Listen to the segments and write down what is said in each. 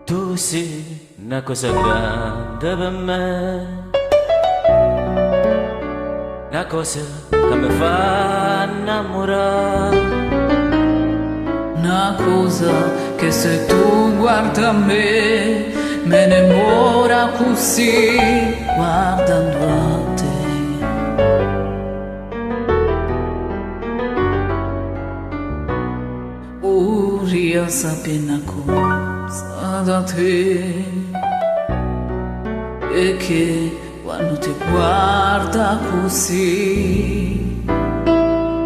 Tu sei una cosa grande per me, una cosa che mi fa innamorare, una cosa che se tu guardi a me innamora così guardando a te. Io sapevo una cosa da te, e che quando ti guarda così,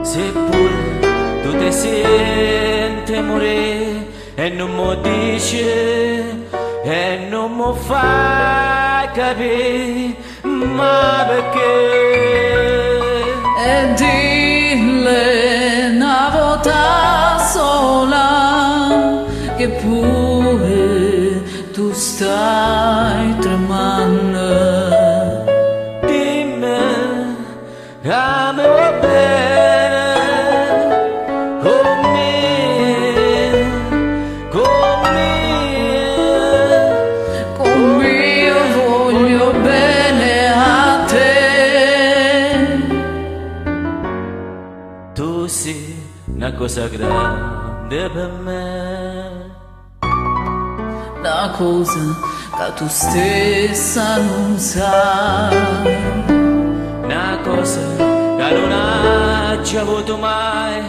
seppure tu ti senti morire e non mi dici e non mi fai capire, ma perché? e dille una volta sola che pure tu stai tremando. Dimmi, amalo bene, con me, Con me io voglio bene a te. tu sei una cosa grande per me, Una cosa che tu stessa non sai, una cosa che non hai già avuto mai,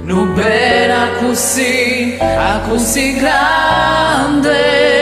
non bella così, a così grande.